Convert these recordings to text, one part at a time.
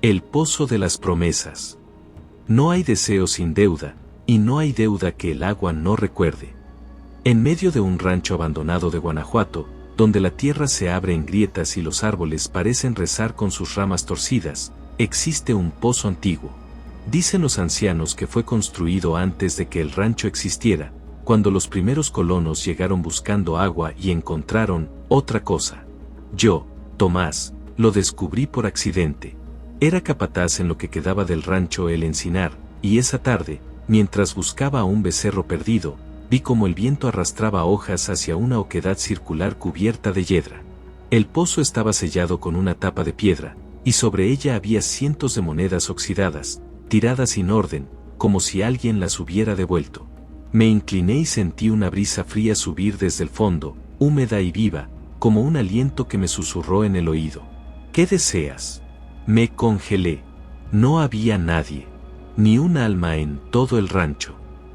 El pozo de las promesas. No hay deseo sin deuda, y no hay deuda que el agua no recuerde. En medio de un rancho abandonado de Guanajuato, donde la tierra se abre en grietas y los árboles parecen rezar con sus ramas torcidas, existe un pozo antiguo. Dicen los ancianos que fue construido antes de que el rancho existiera, cuando los primeros colonos llegaron buscando agua y encontraron otra cosa. Yo, Tomás, lo descubrí por accidente. Era capataz en lo que quedaba del rancho El Encinar, y esa tarde, mientras buscaba a un becerro perdido, vi como el viento arrastraba hojas hacia una oquedad circular cubierta de hiedra. El pozo estaba sellado con una tapa de piedra, y sobre ella había cientos de monedas oxidadas, tiradas sin orden, como si alguien las hubiera devuelto. Me incliné y sentí una brisa fría subir desde el fondo, húmeda y viva, como un aliento que me susurró en el oído. ¿Qué deseas? Me congelé. No había nadie, ni un alma en todo el rancho.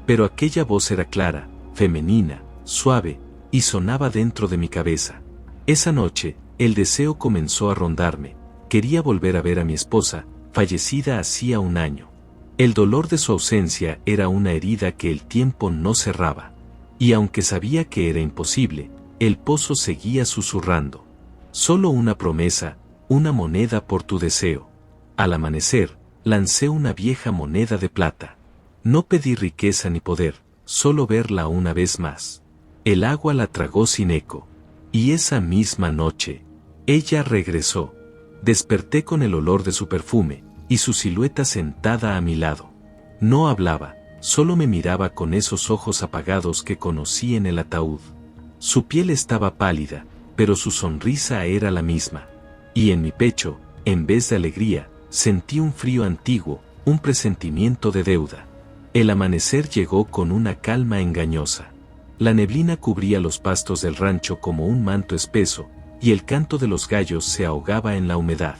Pero aquella voz era clara, femenina, suave, y sonaba dentro de mi cabeza. Esa noche, el deseo comenzó a rondarme. Quería volver a ver a mi esposa, fallecida hacía un año. El dolor de su ausencia era una herida que el tiempo no cerraba. Y aunque sabía que era imposible, el pozo seguía susurrando. Solo una promesa, una moneda por tu deseo. Al amanecer, lancé una vieja moneda de plata. No pedí riqueza ni poder, solo verla una vez más. El agua la tragó sin eco. Y esa misma noche, ella regresó. Desperté con el olor de su perfume, y su silueta sentada a mi lado. No hablaba, solo me miraba con esos ojos apagados que conocí en el ataúd. Su piel estaba pálida, pero su sonrisa era la misma. Y en mi pecho, en vez de alegría, sentí un frío antiguo, un presentimiento de deuda. El amanecer llegó con una calma engañosa. La neblina cubría los pastos del rancho como un manto espeso, y el canto de los gallos se ahogaba en la humedad.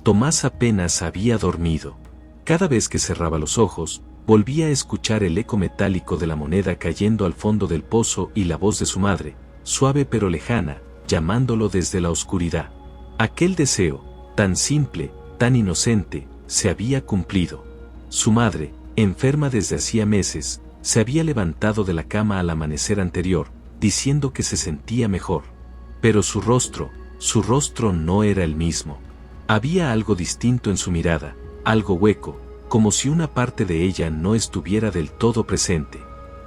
Tomás apenas había dormido. Cada vez que cerraba los ojos, volvía a escuchar el eco metálico de la moneda cayendo al fondo del pozo y la voz de su madre, suave pero lejana, llamándolo desde la oscuridad. Aquel deseo, tan simple, tan inocente, se había cumplido. Su madre, enferma desde hacía meses, se había levantado de la cama al amanecer anterior, diciendo que se sentía mejor. Pero su rostro no era el mismo. Había algo distinto en su mirada, algo hueco, como si una parte de ella no estuviera del todo presente.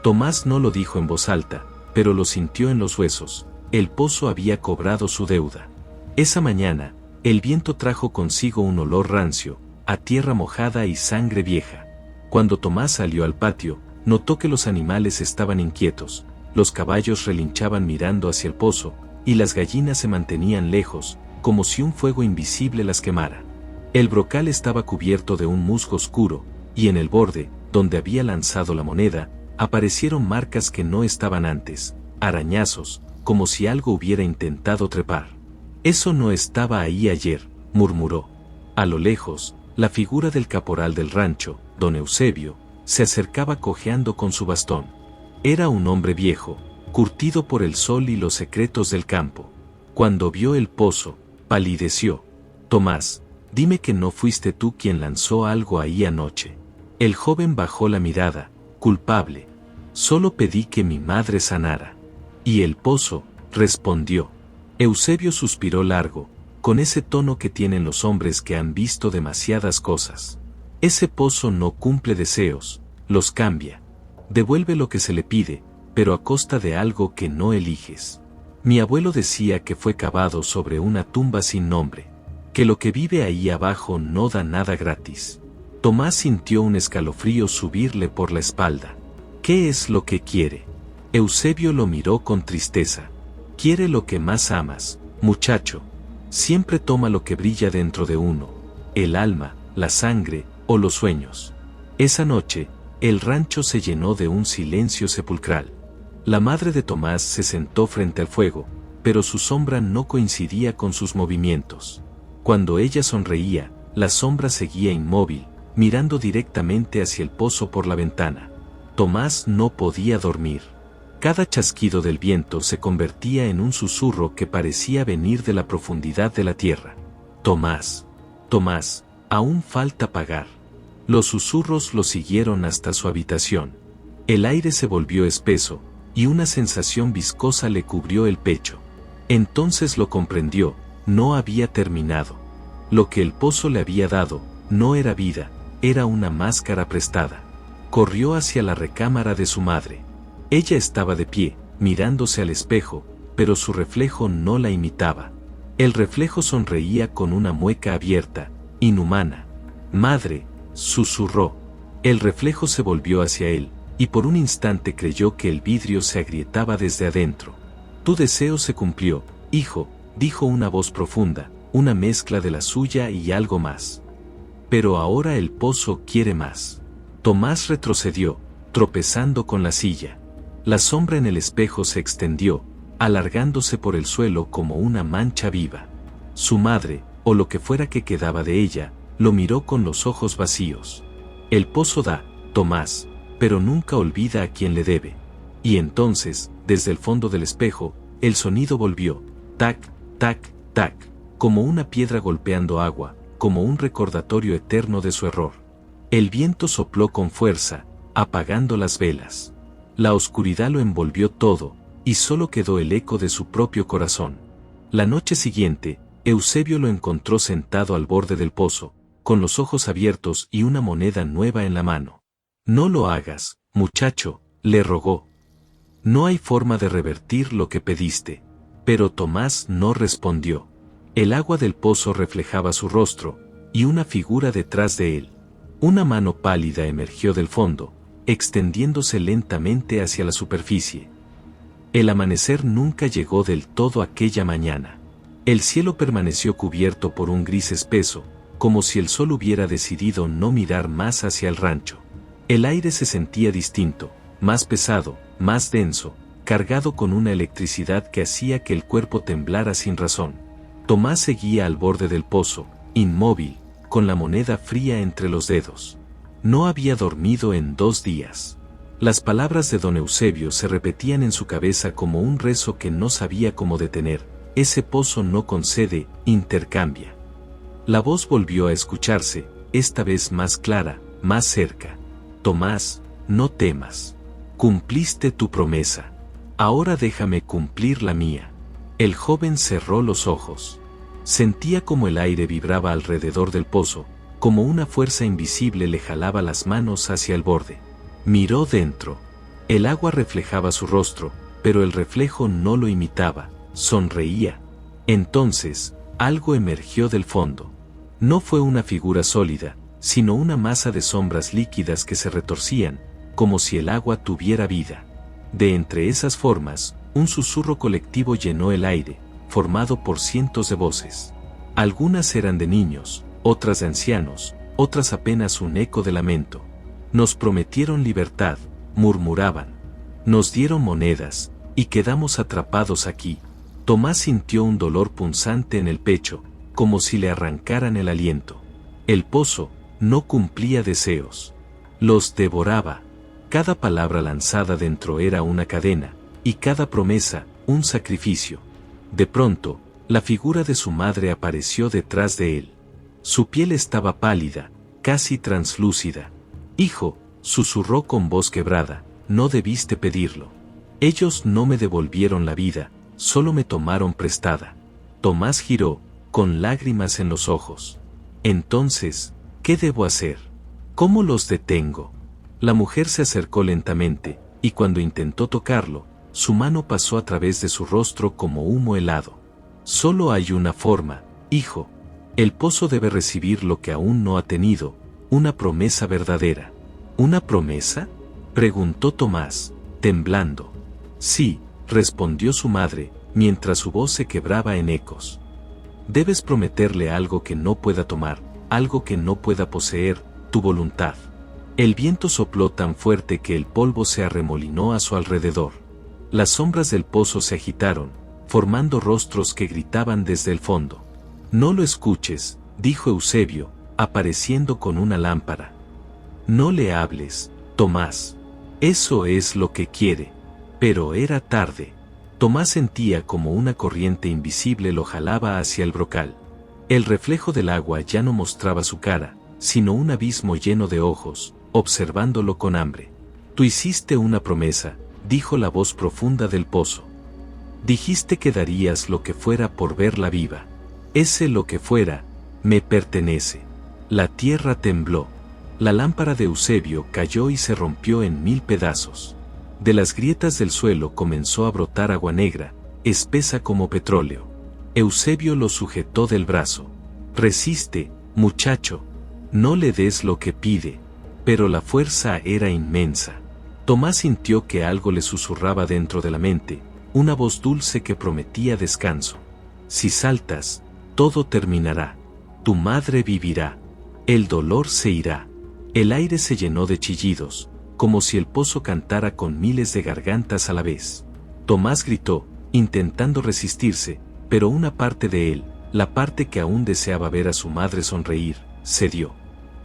Tomás no lo dijo en voz alta, pero lo sintió en los huesos. El pozo había cobrado su deuda. Esa mañana, el viento trajo consigo un olor rancio, a tierra mojada y sangre vieja. Cuando Tomás salió al patio, notó que los animales estaban inquietos, los caballos relinchaban mirando hacia el pozo, y las gallinas se mantenían lejos, como si un fuego invisible las quemara. El brocal estaba cubierto de un musgo oscuro, y en el borde, donde había lanzado la moneda, aparecieron marcas que no estaban antes, arañazos, como si algo hubiera intentado trepar. Eso no estaba ahí ayer, murmuró. A lo lejos, la figura del caporal del rancho, don Eusebio, se acercaba cojeando con su bastón. Era un hombre viejo, curtido por el sol y los secretos del campo. Cuando vio el pozo, palideció. Tomás, dime que no fuiste tú quien lanzó algo ahí anoche. El joven bajó la mirada, culpable. Solo pedí que mi madre sanara. Y el pozo, respondió. Eusebio suspiró largo, con ese tono que tienen los hombres que han visto demasiadas cosas. Ese pozo no cumple deseos, los cambia. Devuelve lo que se le pide, pero a costa de algo que no eliges. Mi abuelo decía que fue cavado sobre una tumba sin nombre, que lo que vive ahí abajo no da nada gratis. Tomás sintió un escalofrío subirle por la espalda. ¿Qué es lo que quiere? Eusebio lo miró con tristeza. Quiere lo que más amas, muchacho. Siempre toma lo que brilla dentro de uno, el alma, la sangre o los sueños. Esa noche, el rancho se llenó de un silencio sepulcral. La madre de Tomás se sentó frente al fuego, pero su sombra no coincidía con sus movimientos. Cuando ella sonreía, la sombra seguía inmóvil, mirando directamente hacia el pozo por la ventana. Tomás no podía dormir. Cada chasquido del viento se convertía en un susurro que parecía venir de la profundidad de la tierra. Tomás, Tomás, Aún falta pagar. Los susurros lo siguieron hasta su habitación. El aire se volvió espeso, y una sensación viscosa le cubrió el pecho. Entonces lo comprendió, no había terminado. Lo que el pozo le había dado, no era vida, era una máscara prestada. Corrió hacia la recámara de su madre. Ella estaba de pie, mirándose al espejo, pero su reflejo no la imitaba. El reflejo sonreía con una mueca abierta, inhumana. «Madre», susurró. El reflejo se volvió hacia él, y por un instante creyó que el vidrio se agrietaba desde adentro. «Tu deseo se cumplió, hijo», dijo una voz profunda, una mezcla de la suya y algo más. «Pero ahora el pozo quiere más». Tomás retrocedió, tropezando con la silla. La sombra en el espejo se extendió, alargándose por el suelo como una mancha viva. Su madre, o lo que fuera que quedaba de ella, lo miró con los ojos vacíos. «El pozo da, Tomás, pero nunca olvida a quien le debe». Y entonces, desde el fondo del espejo, el sonido volvió, tac, tac, tac, como una piedra golpeando agua, como un recordatorio eterno de su error. El viento sopló con fuerza, apagando las velas. La oscuridad lo envolvió todo, y solo quedó el eco de su propio corazón. La noche siguiente, Eusebio lo encontró sentado al borde del pozo, con los ojos abiertos y una moneda nueva en la mano. «No lo hagas, muchacho», le rogó. «No hay forma de revertir lo que pediste». Pero Tomás no respondió. El agua del pozo reflejaba su rostro, y una figura detrás de él. Una mano pálida emergió del fondo, extendiéndose lentamente hacia la superficie. El amanecer nunca llegó del todo aquella mañana. El cielo permaneció cubierto por un gris espeso, como si el sol hubiera decidido no mirar más hacia el rancho. El aire se sentía distinto, más pesado, más denso, cargado con una electricidad que hacía que el cuerpo temblara sin razón. Tomás seguía al borde del pozo, inmóvil, con la moneda fría entre los dedos. No había dormido en 2 días. Las palabras de don Eusebio se repetían en su cabeza como un rezo que no sabía cómo detener. «Ese pozo no concede, intercambia». La voz volvió a escucharse, esta vez más clara, más cerca. «Tomás, no temas. Cumpliste tu promesa. Ahora déjame cumplir la mía». El joven cerró los ojos. Sentía como el aire vibraba alrededor del pozo, como una fuerza invisible le jalaba las manos hacia el borde. Miró dentro. El agua reflejaba su rostro, pero el reflejo no lo imitaba, sonreía. Entonces, algo emergió del fondo. No fue una figura sólida, sino una masa de sombras líquidas que se retorcían, como si el agua tuviera vida. De entre esas formas, un susurro colectivo llenó el aire, formado por cientos de voces. Algunas eran de niños, otras de ancianos, otras apenas un eco de lamento. «Nos prometieron libertad», murmuraban. «Nos dieron monedas, y quedamos atrapados aquí». Tomás sintió un dolor punzante en el pecho, como si le arrancaran el aliento. El pozo no cumplía deseos. Los devoraba. Cada palabra lanzada dentro era una cadena, y cada promesa, un sacrificio. De pronto, la figura de su madre apareció detrás de él. Su piel estaba pálida, casi translúcida. «Hijo», susurró con voz quebrada, «no debiste pedirlo. Ellos no me devolvieron la vida, solo me tomaron prestada». Tomás giró, con lágrimas en los ojos. «Entonces, ¿qué debo hacer? ¿Cómo los detengo?». La mujer se acercó lentamente, y cuando intentó tocarlo, su mano pasó a través de su rostro como humo helado. «Solo hay una forma, hijo. El pozo debe recibir lo que aún no ha tenido, una promesa verdadera». «¿Una promesa?», preguntó Tomás, temblando. «Sí», respondió su madre, mientras su voz se quebraba en ecos. «Debes prometerle algo que no pueda tomar, algo que no pueda poseer, tu voluntad». El viento sopló tan fuerte que el polvo se arremolinó a su alrededor. Las sombras del pozo se agitaron, formando rostros que gritaban desde el fondo. «No lo escuches», dijo Eusebio, apareciendo con una lámpara. «No le hables, Tomás. Eso es lo que quiere». Pero era tarde. Tomás sentía como una corriente invisible lo jalaba hacia el brocal. El reflejo del agua ya no mostraba su cara, sino un abismo lleno de ojos, observándolo con hambre. Tú hiciste una promesa, dijo la voz profunda del pozo. Dijiste que darías lo que fuera por verla viva. Ese lo que fuera, me pertenece. La tierra tembló. La lámpara de Eusebio cayó y se rompió en 1000 pedazos. De las grietas del suelo comenzó a brotar agua negra, espesa como petróleo. Eusebio lo sujetó del brazo. Resiste, muchacho. No le des lo que pide. Pero la fuerza era inmensa. Tomás sintió que algo le susurraba dentro de la mente, una voz dulce que prometía descanso. Si saltas, todo terminará. Tu madre vivirá. El dolor se irá. El aire se llenó de chillidos, como si el pozo cantara con miles de gargantas a la vez. Tomás gritó, intentando resistirse, pero una parte de él, la parte que aún deseaba ver a su madre sonreír, cedió.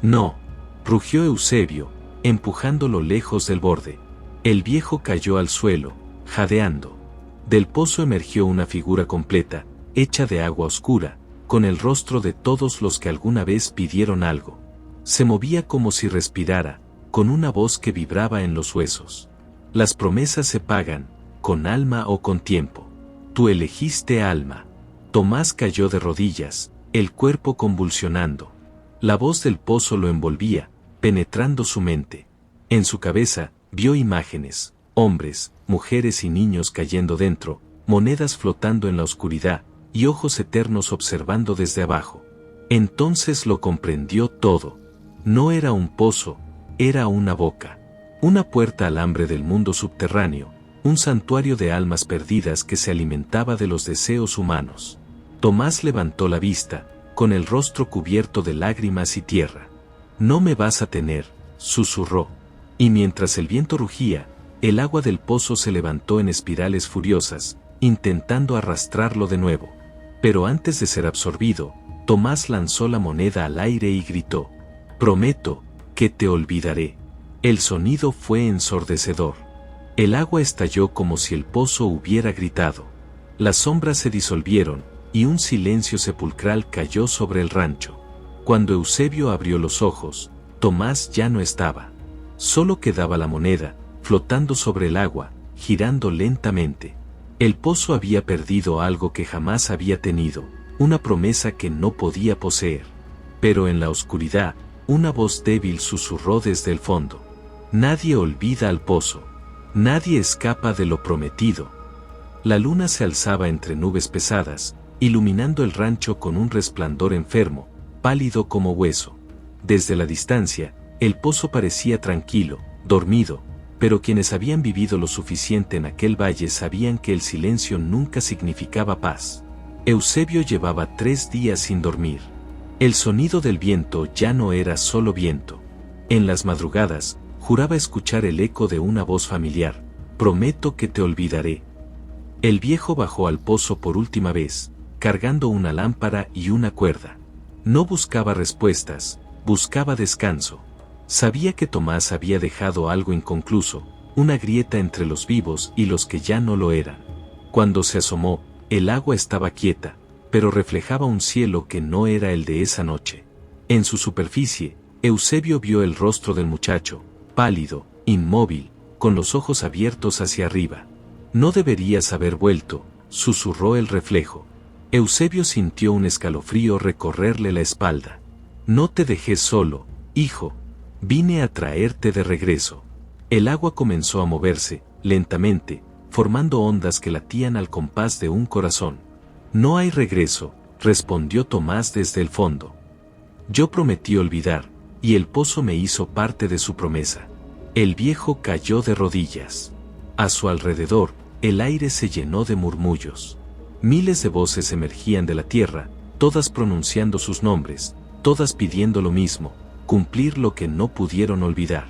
No, rugió Eusebio, empujándolo lejos del borde. El viejo cayó al suelo, jadeando. Del pozo emergió una figura completa, hecha de agua oscura, con el rostro de todos los que alguna vez pidieron algo. Se movía como si respirara, con una voz que vibraba en los huesos. Las promesas se pagan, con alma o con tiempo. Tú elegiste alma. Tomás cayó de rodillas, el cuerpo convulsionando. La voz del pozo lo envolvía, penetrando su mente. En su cabeza, vio imágenes, hombres, mujeres y niños cayendo dentro, monedas flotando en la oscuridad, y ojos eternos observando desde abajo. Entonces lo comprendió todo. No era un pozo, era una boca. Una puerta al hambre del mundo subterráneo, un santuario de almas perdidas que se alimentaba de los deseos humanos. Tomás levantó la vista, con el rostro cubierto de lágrimas y tierra. No me vas a tener, susurró. Y mientras el viento rugía, el agua del pozo se levantó en espirales furiosas, intentando arrastrarlo de nuevo. Pero antes de ser absorbido, Tomás lanzó la moneda al aire y gritó: prometo que te olvidaré. El sonido fue ensordecedor. El agua estalló como si el pozo hubiera gritado. Las sombras se disolvieron, y un silencio sepulcral cayó sobre el rancho. Cuando Eusebio abrió los ojos, Tomás ya no estaba. Solo quedaba la moneda, flotando sobre el agua, girando lentamente. El pozo había perdido algo que jamás había tenido, una promesa que no podía poseer. Pero en la oscuridad, una voz débil susurró desde el fondo: nadie olvida al pozo. Nadie escapa de lo prometido. La luna se alzaba entre nubes pesadas, iluminando el rancho con un resplandor enfermo, pálido como hueso. Desde la distancia, el pozo parecía tranquilo, dormido, pero quienes habían vivido lo suficiente en aquel valle sabían que el silencio nunca significaba paz. Eusebio llevaba 3 días sin dormir. El sonido del viento ya no era solo viento. En las madrugadas, juraba escuchar el eco de una voz familiar: prometo que te olvidaré. El viejo bajó al pozo por última vez, cargando una lámpara y una cuerda. No buscaba respuestas, buscaba descanso. Sabía que Tomás había dejado algo inconcluso, una grieta entre los vivos y los que ya no lo eran. Cuando se asomó, el agua estaba quieta, pero reflejaba un cielo que no era el de esa noche. En su superficie, Eusebio vio el rostro del muchacho, pálido, inmóvil, con los ojos abiertos hacia arriba. No deberías haber vuelto, susurró el reflejo. Eusebio sintió un escalofrío recorrerle la espalda. No te dejé solo, hijo. Vine a traerte de regreso. El agua comenzó a moverse, lentamente, formando ondas que latían al compás de un corazón. No hay regreso, respondió Tomás desde el fondo. Yo prometí olvidar, y el pozo me hizo parte de su promesa. El viejo cayó de rodillas. A su alrededor, el aire se llenó de murmullos. Miles de voces emergían de la tierra, todas pronunciando sus nombres, todas pidiendo lo mismo: cumplir lo que no pudieron olvidar.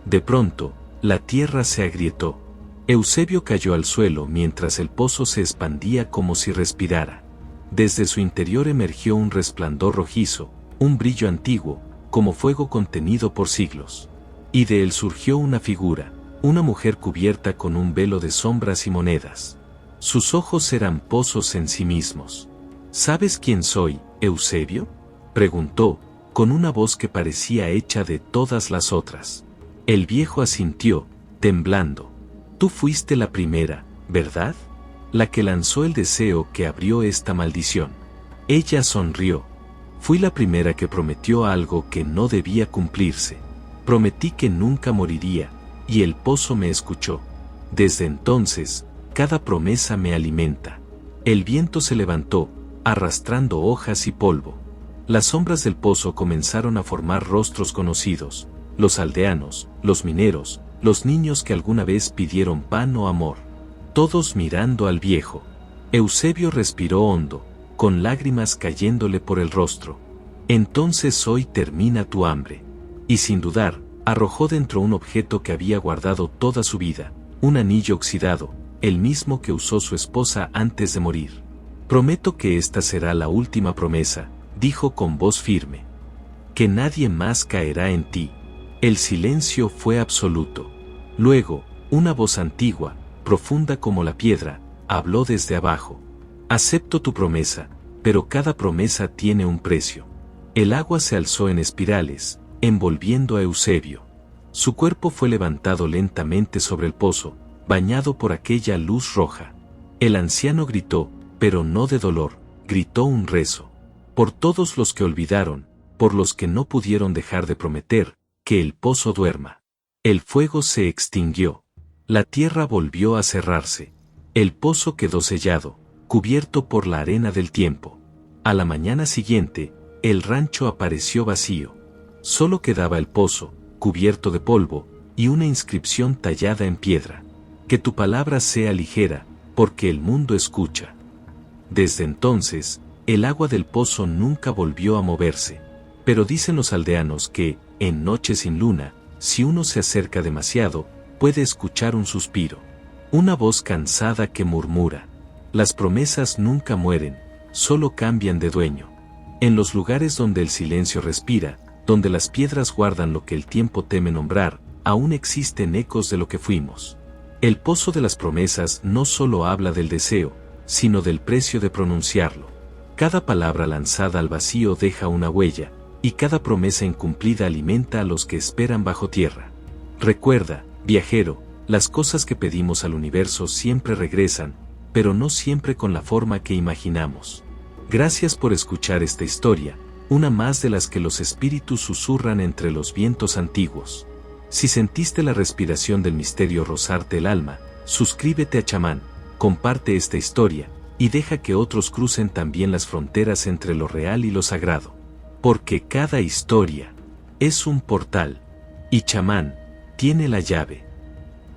De pronto, la tierra se agrietó. Eusebio cayó al suelo mientras el pozo se expandía como si respirara. Desde su interior emergió un resplandor rojizo, un brillo antiguo, como fuego contenido por siglos. Y de él surgió una figura, una mujer cubierta con un velo de sombras y monedas. Sus ojos eran pozos en sí mismos. ¿Sabes quién soy, Eusebio? Preguntó, con una voz que parecía hecha de todas las otras. El viejo asintió, temblando. Tú fuiste la primera, ¿verdad? La que lanzó el deseo que abrió esta maldición. Ella sonrió. Fui la primera que prometió algo que no debía cumplirse. Prometí que nunca moriría, y el pozo me escuchó. Desde entonces, cada promesa me alimenta. El viento se levantó, arrastrando hojas y polvo. Las sombras del pozo comenzaron a formar rostros conocidos, los aldeanos, los mineros, los niños que alguna vez pidieron pan o amor. Todos mirando al viejo. Eusebio respiró hondo, con lágrimas cayéndole por el rostro. Entonces hoy termina tu hambre. Y sin dudar, arrojó dentro un objeto que había guardado toda su vida, un anillo oxidado, el mismo que usó su esposa antes de morir. Prometo que esta será la última promesa, dijo con voz firme. Que nadie más caerá en ti. El silencio fue absoluto. Luego, una voz antigua, profunda como la piedra, habló desde abajo. Acepto tu promesa, pero cada promesa tiene un precio. El agua se alzó en espirales, envolviendo a Eusebio. Su cuerpo fue levantado lentamente sobre el pozo, bañado por aquella luz roja. El anciano gritó, pero no de dolor, gritó un rezo. Por todos los que olvidaron, por los que no pudieron dejar de prometer, que el pozo duerma. El fuego se extinguió. La tierra volvió a cerrarse. El pozo quedó sellado, cubierto por la arena del tiempo. A la mañana siguiente, el rancho apareció vacío. Solo quedaba el pozo, cubierto de polvo, y una inscripción tallada en piedra. Que tu palabra sea ligera, porque el mundo escucha. Desde entonces, el agua del pozo nunca volvió a moverse. Pero dicen los aldeanos que, en noches sin luna, si uno se acerca demasiado, puede escuchar un suspiro. Una voz cansada que murmura. Las promesas nunca mueren, solo cambian de dueño. En los lugares donde el silencio respira, donde las piedras guardan lo que el tiempo teme nombrar, aún existen ecos de lo que fuimos. El pozo de las promesas no solo habla del deseo, sino del precio de pronunciarlo. Cada palabra lanzada al vacío deja una huella, y cada promesa incumplida alimenta a los que esperan bajo tierra. Recuerda, viajero, las cosas que pedimos al universo siempre regresan, pero no siempre con la forma que imaginamos. Gracias por escuchar esta historia, una más de las que los espíritus susurran entre los vientos antiguos. Si sentiste la respiración del misterio rozarte el alma, suscríbete a Chamán, comparte esta historia, y deja que otros crucen también las fronteras entre lo real y lo sagrado. Porque cada historia es un portal, y Chamán tiene la llave.